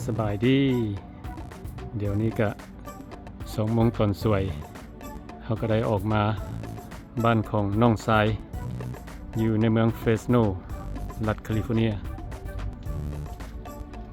สบายดีเดี๋ยวนี้ก็2 โมงตอนสวยเขาก็ได้ออกมาบ้านของน้องทรายอยู่ในเมืองเฟสโนรัฐแคลิฟอร์เนีย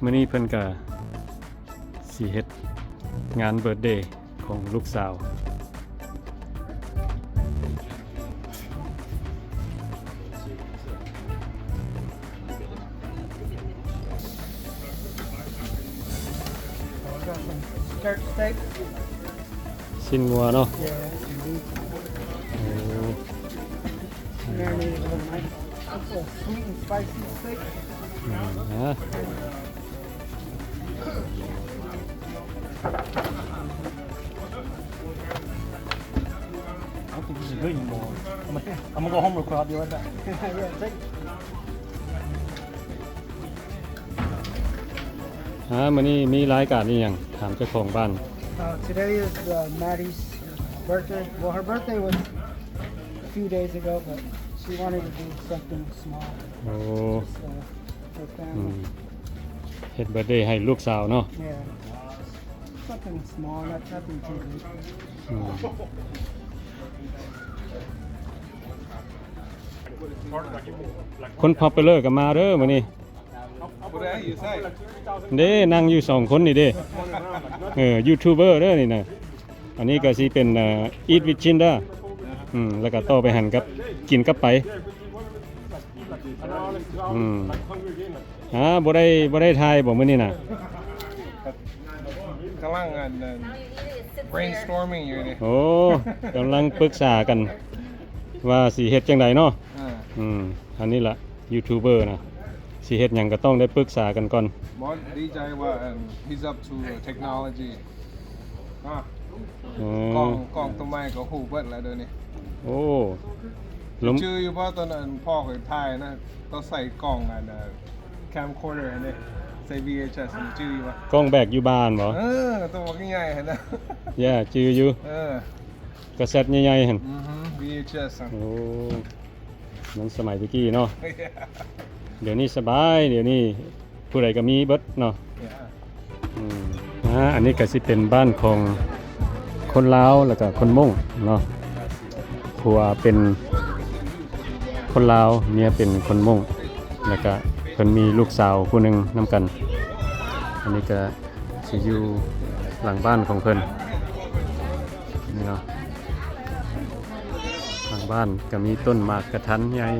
มื้อนี้เพิ่นก็สิเฮ็ดงานเบิร์ธเดย์ของลูกสาว Skirt steak. ชิ้นงัวเนาะ Yeah, some beef. โอ้ Marinated overnight. It's a sweet and spicy steak. ฮะ I don't think this is good anymore. I'm gonna go home real quick. I'll be right back. Yeah, take it. มื้อนี้มีรายการอีหยังถามเจ้าของบ้าน Today is Maddie's birthday. Well, her birthday was a few days ago, but she wanted to do something small. โอ้ Just, for อืม family. เฮ็ดเบิร์ธเดย์ให้ลูกสาวเนาะ Yeah. Something small, nothing too big. อืมคนพอปเปอร์ก็มาเด้อมื้อนี้เด้นั่งอยู่2 คนนี่เด้ยูทูบเบอร์เด้อนี่นะอันนี้ก็สิเป็นEat with Chinda แล้วก็ต่อไปหันกับกินกับไปบ่ได้ถ่ายบ่มื้อนี้น่ะ กำลังbrainstorming อยู่นี่ โอ้กำลังปรึกษากันว่าสิเฮ็ดจังไดเนาะอันนี้ล่ะยูทูบเบอร์นะสิเฮ็ดหยังก็ต้องได้ปรึกษากันก่อน บอสดีใจว่า he's up to technology กล้องตัวใหม่ก็ฮู้เบิดแล้วเดี๋ยวนี้ โอ้ ชื่ออยู่ว่าตอนนั้นพ่อเคยถ่ายนะต้องใส่กล้องcamcorder อันนี้ใส่ VHS ชื่ออยู่ว่าก ล้องแบกอยู่บ้านบ่ ตัวใหญ่ๆหั่นนะ ย่าจืออยู่กระแซดใหญ่ๆหั่น VHS โอ้มันสมัยตะกี้เนาะเดี๋ยวนี้สบายเดี๋ยวนี้ผู้ใดก็มีเบิดเนาะอันนี้ก็สิเป็นบ้านของคนลาวแล้วก็คนม้งเนาะผัวเป็นคนลาวเมียเป็นคนม้งแล้วก็เพิ่นมีลูกสาวผู้หนึงนํกันอันนี้ก็สิอยู่หลังบ้านของเพิ่นนี่เนาะหลังบ้านก็มีต้นหมากกระทันใหญ่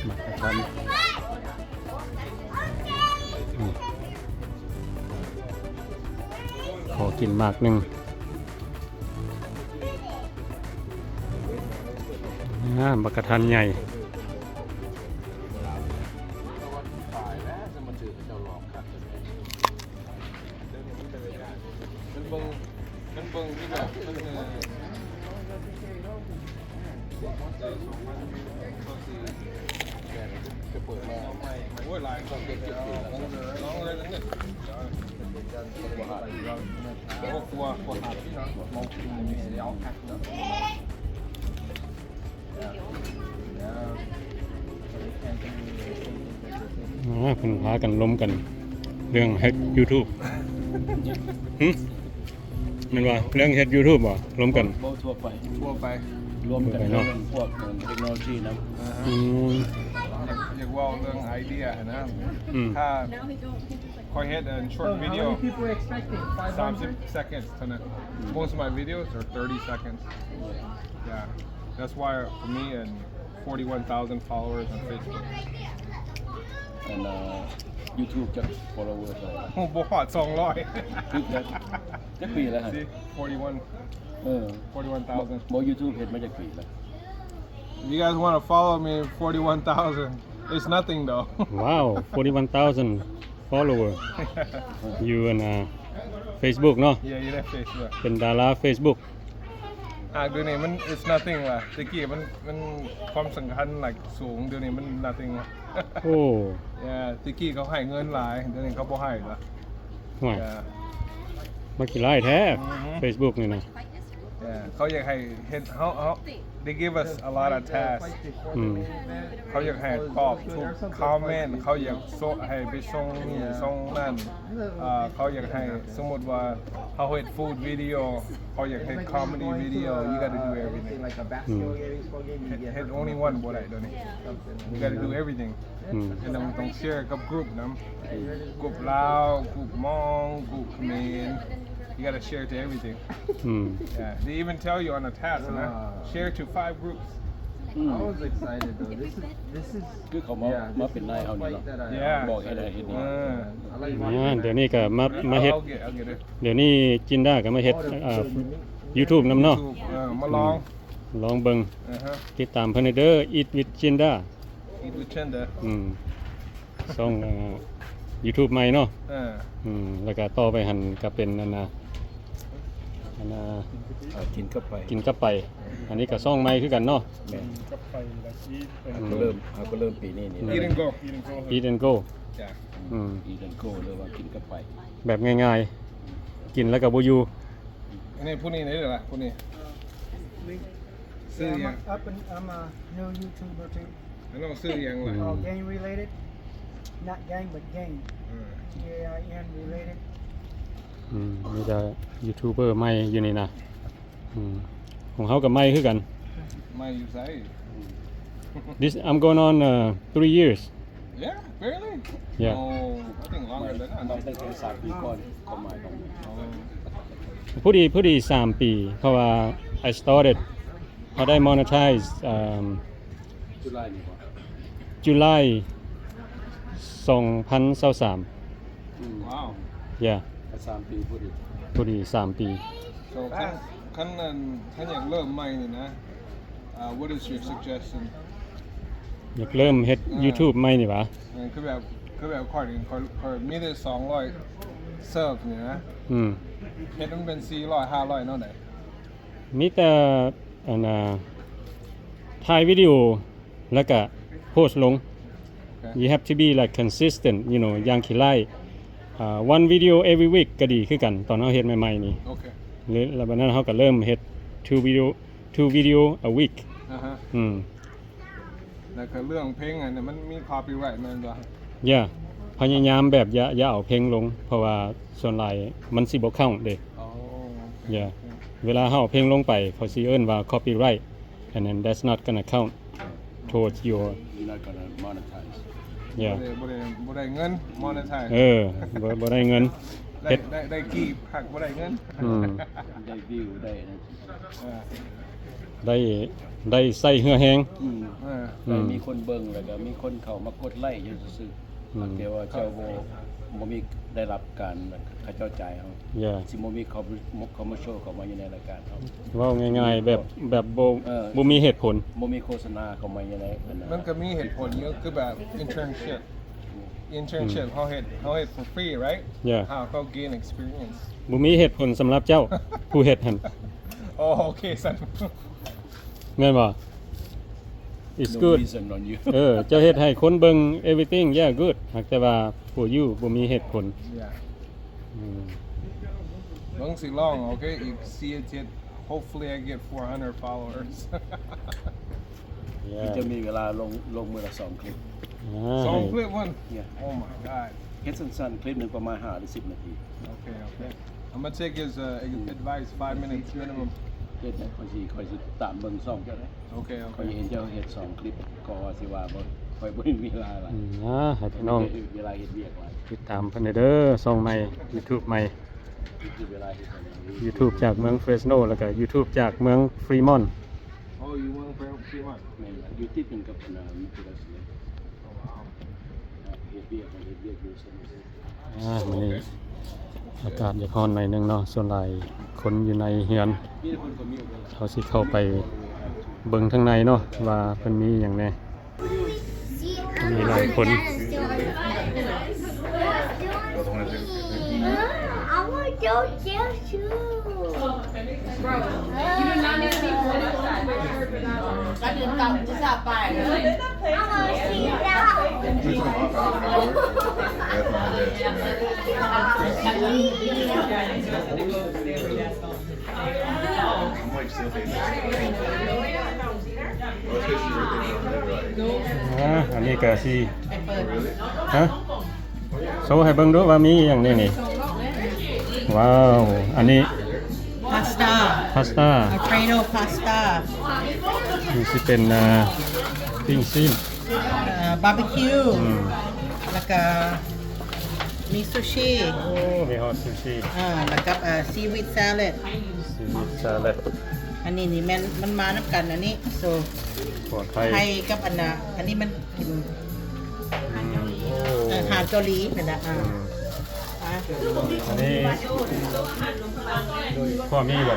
หมากกระทันขอกินหมากหนึ่งหมากกระทันใหญ่เพิ่นพากันล้มกันเรื่องเฮ็ด YouTube แม่นว่าเรื่องเฮ็ด YouTube บ่ล้มกัน บ่ทั่วไป รวมกันเรื่องพวกเทคโนโลยีนะอยากว่าเรื่องไอเดียนะถ้าคอยเฮ็ดshort video 30 seconds เท่านั้น most of my videos are 30 seconds yeah that's why for me and 41,000 followers on Facebook and YouTube จะ followers อะไร โอ้บ่ฮอด200คือจะปีแล้วฮะ 41 41,000 บ่ YouTube เฮ็ดมาจากปีแล้ว If you guys want to follow me 41,000 it's nothing though wow 41,000 followers you on Facebook เนาะ yeah you have Facebook เป็นดารา Facebook เดี๋ยวนี้มัน it's nothing ล่ะตะกี้มันความสำคัญ like สูงเดี๋ยวนี้มัน nothing ล่ะ โอ้ yeah ตะกี้เขาให้เงินหลายเดี๋ยวนี้เขาบ่ให้ละ ห่วยมากี่ไลค์แท้ Facebook นี่นะ เขาอยากให้เฮ็ดเฮา they give us a lot of tasks เขาอยากให้ตอบทุกคอมเมนต์เขาอยากให้ไปส่งนี่ส่งนั่นเขาอยากให้สมมุติว่าเขาเฮ็ด food video เขาอยากเฮ็ด comedy video you got to do everything like a basketball game, baseball game, you get hed only one บ่ได้เดี๋ยวนี้ you got to do everything ต้องแชร์กับกลุ่มนำกลุ่มลาวกลุ่มมองกลุ่มเขมร you got to share to everything yeah they even tell you on the task share to 5 groups I was excited though. This is คือเขามาเป็นนายเฮานี่เนาะ yeah บอกให้ได้เฮ็ดนี่ I like เดี๋ยวนี้ก็มาเฮ็ด I'll get it เดี๋ยวนี้จินดาก็มาเฮ็ดYouTube นำเนาะ มาลอง ลองเบิ่งติดตามเพิ่นเด้อ Eat with Jinda Eat with Jinda ช่องYouTube ใหม่เนาะ แล้วก็ต่อไปหั่นก็เป็นอันน่ะกินกับไป กินกับไป อันนี้ก็ช่องใหม่คือกันเนาะ แม่นกับไปแล้วก็เริ่มปีนี้นี่ Eat and go Eat and go จ้ะ Eat and go หรือว่ากินกับไป แบบง่ายๆ กินแล้วก็บ่อยู่ อันนี้ผู้นี้ไหนเด้อล่ะผู้นี้ ซื้อยัง I'm a new YouTuber too. อันนั้นซื้อยังล่ะ All gang related. Not gang, but gang. GAIN related. มีแต่ยูทูบเบอร์ใหม่อยู่นี่นะของเฮากับใหม่คือกัน ไม่อยู่ไส This I'm going on 3 years Yeah barely Yeah. Oh I think longer than that ตั้งแต่3ปีก่อนเข้ามาตรงนี้ ผู้ดี3 ปี เพราะว่า I started พอได้ monetize จุฬานี่บ่ July 2023 Wow Yeah 3ปีพอดี ผู้ดี3 ปี So คันนั้นถ้าอยากเริ่มใหม่นี่นะ What is your suggestion อยากเริ่มเฮ็ด YouTube ใหม่นี่หว่า คือแบบค่อยมีแต่200เซิร์ฟนี่นะเฮ็ดมันเป็น400 500เนาะได้ มีแต่อันถ่ายวิดีโอแล้วก็โพสต์ลง You have to be like consistent, you know อย่างขี้ไล่one video every week ก็ดีคือกันตอนเฮาเฮ็ดใหม่ๆนี่ โอเค แล้วบัดนั้นเฮาก็เริ่มเฮ็ดtwo video a week แล้วก็เรื่องเพลงอันนี้มันมี copyright แม่นบ่ Yeah พยายามแบบอย่าเอาเพลงลง เพราะว่าส่วนหลายมันสิบ่เข้าเด้ อ๋อ Yeah เวลาเฮาเอาเพลงลงไปเขาสิเอิ้นว่า copyright and then that's not gonna count towards your You're not gonna monetize Yeah บ่ได้เงิน monetize บ่ได้เงิน ได้กี่หักบ่ได้เงิน ได้วิวได้นะ ได้ใส่เหือแฮง ได้มีคนเบิ่งแล้วก็มีคนเข้ามากดไลค์อยู่ซื่อๆแต่ว่าเจ้าบ่มีได้รับการค่าเจ้าจ่ายเฮา Yeah สิบ่มีคอมเมอร์เชียลเข้ามาอยู่ในรายการเฮา เว้าง่ายๆแบบบ่มีเหตุผล บ่มีโฆษณาเข้ามาอยู่ในอันนั้น มันก็มีเหตุผลเยอะคือแบบ internship เฮาเฮ็ด for free right Yeah เขา gain experience บ่มีเหตุผลสำหรับเจ้า ผู้เฮ็ดหั่น อ๋อโอเคสัน แม่นบ่ It's No good reason on you เจ้าเฮ็ดให้คนเบิ่ง everything yeah good หากแต่ว่าผู้อยู่บ่มีเหตุผล Yeah ลองสิลองโอเคอีก4 hopefully I get 400 followers จะมีเวลาลงมือละ2คลิป 2 clip one Yeah Oh my god เฮ็ดสั้นๆคลิปนึงประมาณ5หรือ10นาที Okay I'm gonna take his advice 5 minutes minimum เฮ็ดค่อยสิตามเบิ่งช่องเจ้าได้ Okay ค่อยเห็นเจ้าเฮ็ด2คลิปก็ว่าสิว่าบ่ค่อยบ่มีเวลาหลาย ให้พี่น้อง เวลาเฮ็ดเวียกหลาย ติดตามเพิ่นเด้อช่องใหม่ YouTube ใหม่ คือเวลาเฮ็ดอันนี้ YouTube จากเมืองเฟรสโนแล้วก็ YouTube จากเมืองฟรีมอนต์ Oh you want for 3 months แม่นอยู่ติดกันกับมิตรรัสเลยเฮ็ดเวียกอยู่ซั่น มื้อนี้อากาศอยากร้อนหน่อยนึงเนาะส่วนหลายคนอยู่ในเฮือน มีคนก็มี เขาสิเข้าไปเบิ่งข้างในเนาะว่าเพิ่นมีหยังแหน่มีหลายคน I want to go there too. Bro, you do not need to be pulled outside. I just got this out by it. I want to see that. like still thinking. Oh, it's because your birthday. อันนี้ก็สิฮะโชว์ให้เบิ่งดูว่ามีอย่างนี้นี่ว้าวอันนี้ Pasta. พาสต้า Alfredo pasta. นี่สิเป็นปิ้งซีน Barbecue. แล้วก็มีซูชิ โอ้มีฮอตซูชิ แล้วก็seaweed salad ซีวิตซาลัด อันนี้นี่มันมานํกันอันนี้ so หัวไข่ ไทยกับอันนี้มันกินอาหารเกาหลีนั่นน่ะอันนี้พ่อมีบ่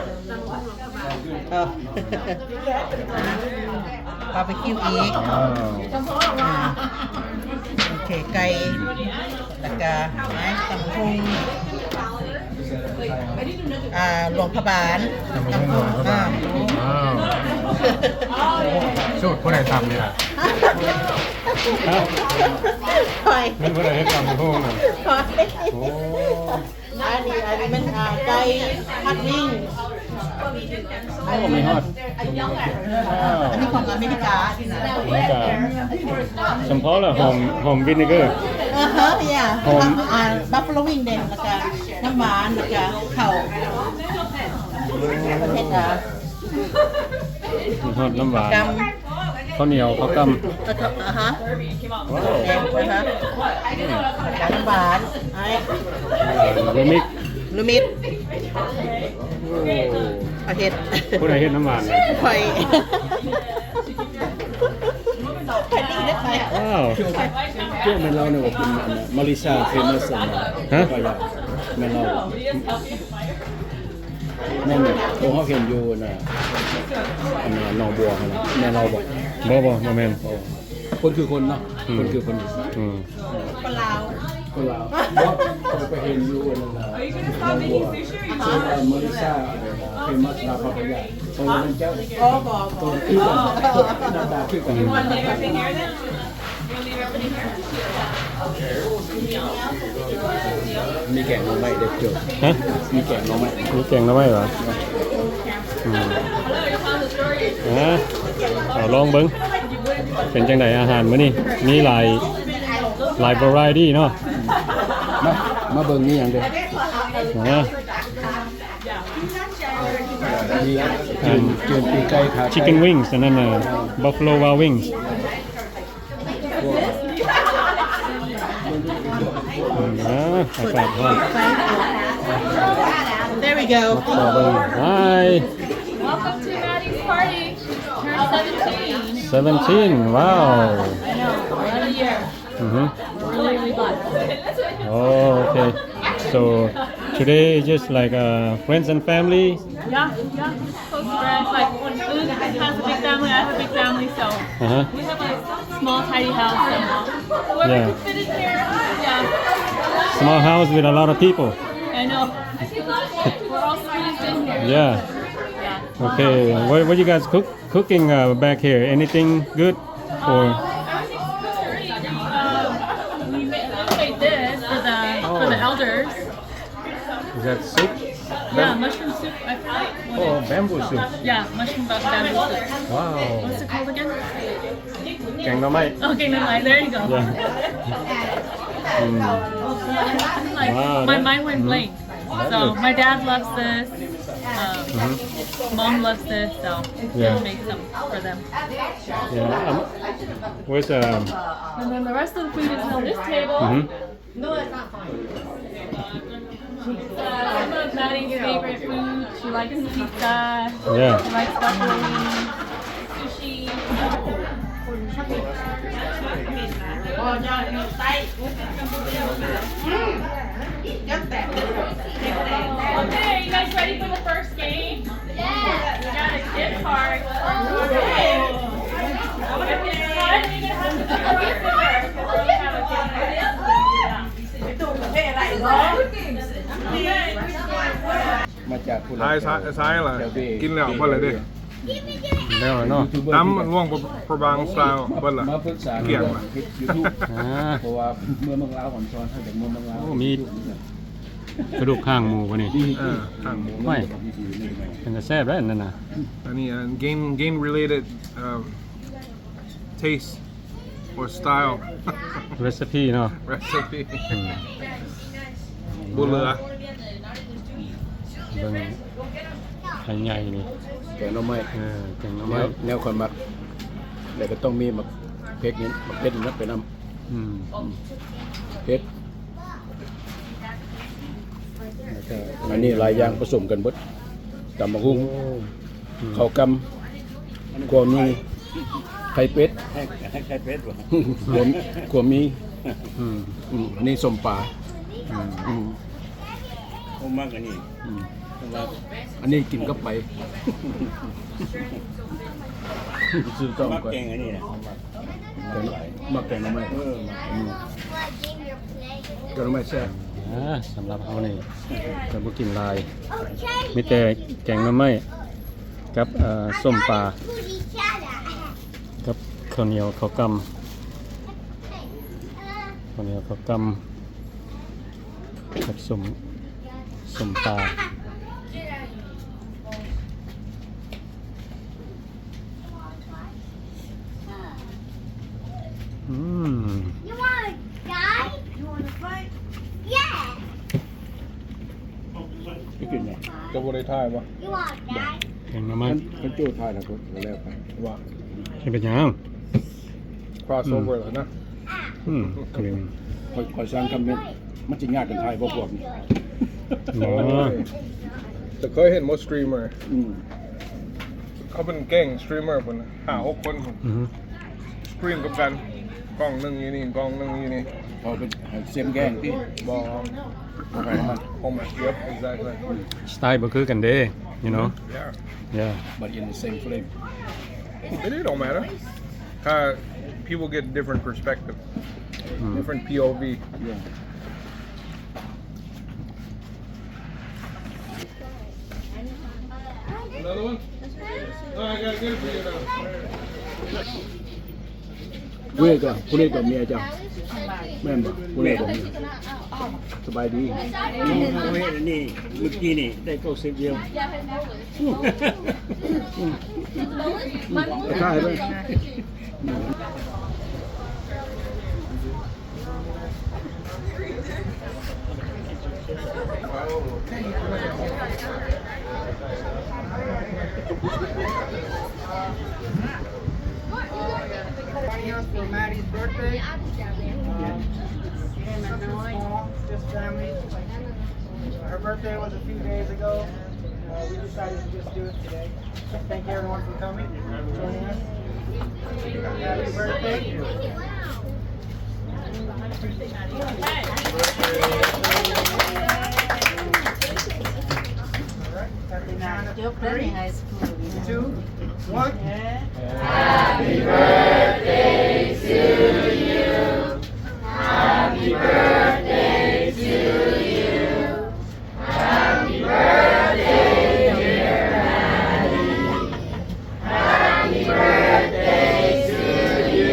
บาร์บีคิวอีก ว้าว โอเคไก่แล้วก็ตำพุงหลวงพระบางตำพุง ว้าวสูตรผู้ใดทำนี่ล่ะฮะ คอย มันผู้ใดเฮ็ดตำพุ่งน่ะ คอย โอ้ อันนี้มันไก่พัดนิ่ง โอ้มีฮอต อันนี้ของอเมริกาที่ไหน นี่ก็เฉพาะละหอมวินิเกอร์ yeah บัฟฟาโลวิงเดนแล้วก็น้ำหวานแล้วก็ข้าวประเทศมีฮอตน้ำหวาน ก ข้าวเหนียวข้าวกำ ำว้าว แดงนะคะน้ำหวานโรมิก ลูมิดประเทศ ผู้ใดเฮ็ดน้ำหวานเนี่ย ไข่ไข่ดีนะไข่ ว้าว เจ้าแม่นเราเนี่ยว่าเป็นมาริซาเฟมัส ฮะ ก็อยากแม่นเรานั่นน่ะตัวเขาเห็นอยู่น่ะอันนั้นหนองบัวนั่นน่ะแม่เราบอก บ่แม่น คนคือคนเนาะคนคือคน ปลาว คนลาวเขาไปเห็นอยู่นั่นน่ะหนองบัวชื่อมาริซาเฟมัสลาพาพยาตัวนั้นเจ้า บอก ตัวคือกันหน้าตาคือกันมีแกงหน่อไม้เด็ดเจียว ฮะ มีแกงหน่อไม้ มีแกงหน่อไม้เหรอเอาลองเบิ่งเป็นจังได๋อาหารมื้อนี้มีหลายvariety เนาะ มาเบิ่งนี่หยังเด้อ มีเจียนปีกไก่ขาไก่ Chicken wings อันนั้นน่ะ Buffalo Wild Wings อากาศร้อน There we go ต่อเบิ่ง Hi Welcome to Maddie's party. Turn 17. 17 wow I know, another year. Really blessed. Oh, okay. So today just like friends and family. Yeah. Close friends. Like, Luke has a big family, I have a big family, so we have a small, tidy house. And whoever Yeah. can fit in here, yeah. Small house with a lot of people. I know. We're all squeezed in here. Yeah. Yeah. Okay. What you guys cooking back here? Anything good or? Everything's cooked already. We made this for the elders. Is that soup? Yeah, mushroom soup. I forgot what Oh, it bamboo soup. Yeah, mushroom bamboo soup. Wow. What's it called again? แกงหน่อไม้ Okay, never mind. There you go. Yeah. Like, Wow, my that- mind went blank. So my dad loves this. Mom loves this, so Yeah. we'll make some for them. Yeah. Where's And then the rest of the food is on this table. Some of Maddie's favorite food. She likes pizza. Yeah. She likes buffalo wings, sushi. Okay, you guys ready for the first game? Yeah. We got a gift card. Okay. You're gonna have to do a gift card because we have a gift card. มาจากผู้ ซ้ายล่ะกินแล้วเพิ่นเลยเด้ แล้วเนาะ น้ำร่วงประบางสไตล์เพิ่นล่ะ มาปรึกษา เกี่ยงล่ะ ยูทูบเพราะว่าเมื่อเมืองลาวของซ้อนถ้าจากเมืองลาว โอ้มี กระดูกข้างหมูบ่นี่ ข้างหมู ไม่เป็นแต่แซ่บแล้วนั่นน่ะ อันนี้ gain related taste or style recipe เนาะ recipe บุเหลือ เบิ่งไข่ใหญ่นี่ แกงหน่อไม้ แกงหน่อไม้ แนวคนมักแล้วก็ต้องมีมักเผ็ดนี่มักเผ็ดนักไปนำ อืม เผ็ดอันนี้หลายอย่างผสมกันเบิดตำบักหุ่งข้าวกำกัวมีไข่เป็ดไข่เป็ดบ่กัวมีอันนี้ส้มปลาผมมักอันนี้อันนี้กินกับไปซื้อต้องก่อนแกงอันนี้นะมักแกงหน่อไม้แกงหน่อไม้แซ่บ สำหรับเฮานี่ก็บ่กินหลายมีแต่แกงหน่อไม้กับส้มปลากับข้าวเหนียวข้าวกำข้าวเหนียวข้าวกำกับส้มปลาYou wanna die? You wanna fight? Yeah. ไปกินเนี่ย จะบ่ได้ทายบ่ You wanna die? แกงหน่อไม้ มันโจ้ทายแล้วก็แล้วไป ว่า ให้เป็นหยัง crossover แล้วนะ เกรง คอยสร้างคอมเมนต์มันสิยากกันทายบ่พวกนี้ อ๋อ แต่เคยเห็นหมดสตรีมเมอร์เขาเป็นแก๊งสตรีมเมอร์พุ่น5-6 คนพุ่น สตรีมกับกันกล้องหนึงอยู่นี่กล้องหนึงอยู่นี่ พอเป็นเซมแกงที่ บ่ผมyep exactly สไตล์บ่คือกันเด้ you know yeah yeah but in the same frame it don't matter people get different perspective different POV yeah another one no I gotta get it for you now เว้ยก็ผู้นี้กับเมียจ้ะแม่นบ่ผู้นี้กับเมียสบายดีนี่เมื่อกี้นี่ได้เข้า10เดียวใช่ไหม For Maddie's birthday. Just family. Her birthday was a few days ago. We decided to just do it today. Thank everyone for coming, joining us. Happy birthday. Alright, happy birthday. 2, 1. Happy birthday to you. Happy birthday to you. Happy birthday, dear Maddie. Happy birthday to you.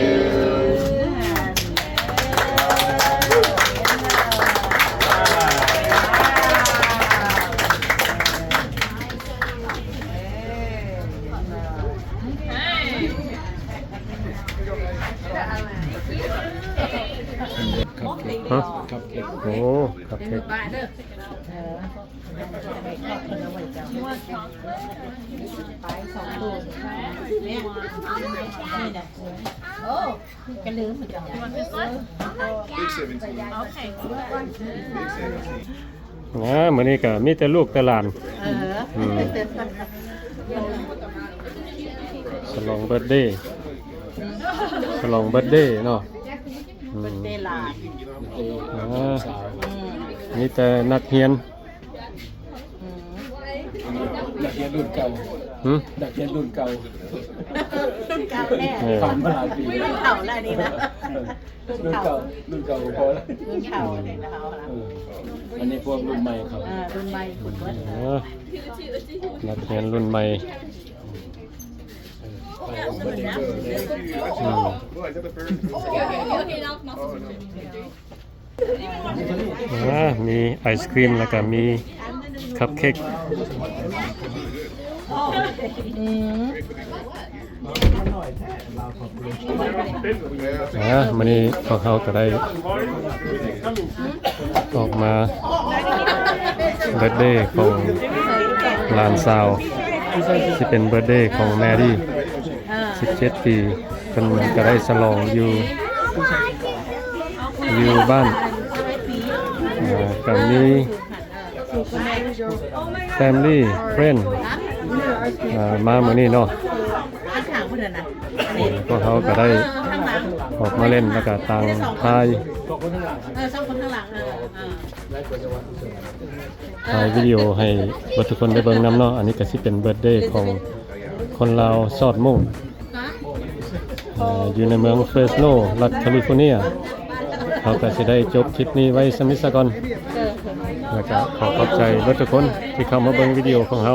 ฮะโอ้ครับเค้ก กันลืมเหมือนกัน Big 17 Big 17 มื้อนี้ก็มีแต่ลูกแต่หลานฉลองเบิร์ธเดย์ฉลองเบิร์ธเดย์เนาะ เป็นเดลาด มีแต่นักเรียน นักเรียนรุ่นเก่านักเรียนรุ่นเก่า รุ่นเก่าแน่ ผ่านมาหลายปี รุ่นเก่าแล้วนี่นะ รุ่นเก่าพอแล้ว รุ่นเก่าเนี่ยนะคะ อันนี้พวกรุ่นใหม่ครับ รุ่นใหม่คุณว่า นักเรียนรุ่นใหม่ What is it the first? Okay, now มีไอศครีมแล้วก็มีคัพเค้กมื้อนี้พวกเขาก็ได้ออกมาเบิร์ธเดย์ของหลานสาวที่เป็นเบิร์ธเดย์ของแมรี่17 ปีเพิ่นก็ได้ฉลองอยู่บ้านกับมี family friend มามื้อนี้เนาะพวกเขาก็ได้ออกมาเล่นแล้วก็ต่างถ่ายวิดีโอให้ทุกคนได้เบิ่งนำเนาะอันนี้ก็สิเป็นเบิร์ธเดย์ของคนลาวซอดมุ่งอยู่ในเมืองเฟรสโนรัฐแคลิฟอร์เนียเขาก็จะได้จบคลิปนี้ไว้สมิสก่อนแล้วก็ขอบใจทุกคนที่เข้ามาเบิ่งวิดีโอของเรา